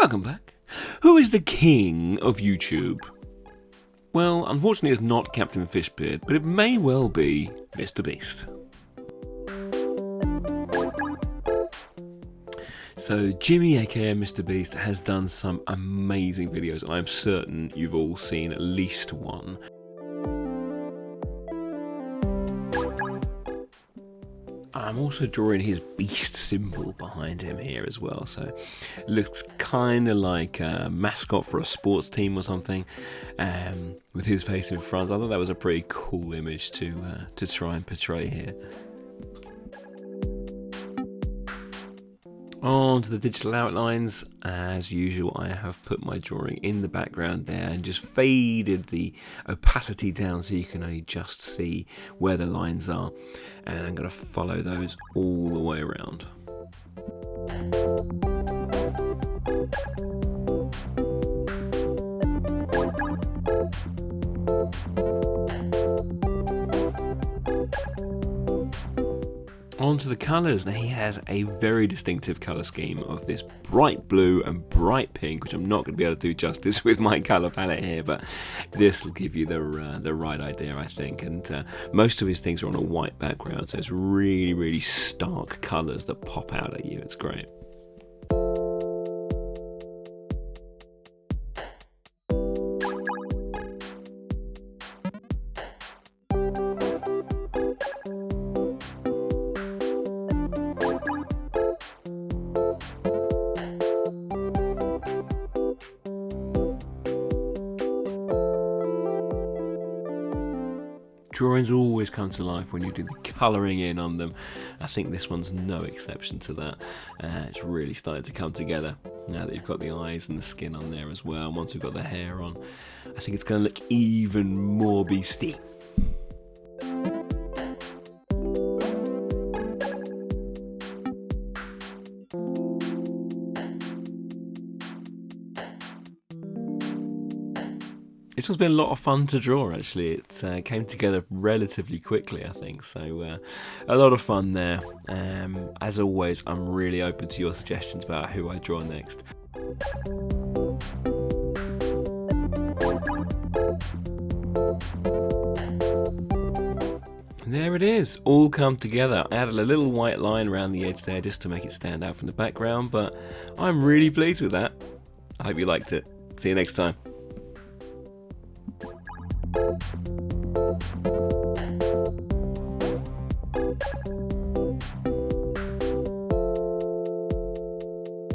Welcome back. Who is the king of YouTube? Well, unfortunately it's not Captain Fishbeard, but it may well be mrbeast. So Jimmy aka mrbeast has done some amazing videos, and I'm certain you've all seen at least one. I'm also drawing his beast symbol behind him here as well, so it looks kind of like a mascot for a sports team or something, with his face in front. I thought that was a pretty cool image to try and portray here. On to the digital outlines. As usual, I have put my drawing in the background there and just faded the opacity down so you can only just see where the lines are, and I'm going to follow those all the way around. Onto the colours. Now he has a very distinctive colour scheme of this bright blue and bright pink, which I'm not going to be able to do justice with my colour palette here, but this will give you the right idea, I think. And most of his things are on a white background, so it's really, really stark colours that pop out at you. It's great. Drawings always come to life when you do the colouring in on them. I think this one's no exception to that. It's really starting to come together now that you've got the eyes and the skin on there as well. And once we've got the hair on, I think it's going to look even more beastie. This one's been a lot of fun to draw, actually. It came together relatively quickly, I think, so a lot of fun there. As always, I'm really open to your suggestions about who I draw next. And there it is, all come together. I added a little white line around the edge there just to make it stand out from the background, but I'm really pleased with that. I hope you liked it. See you next time.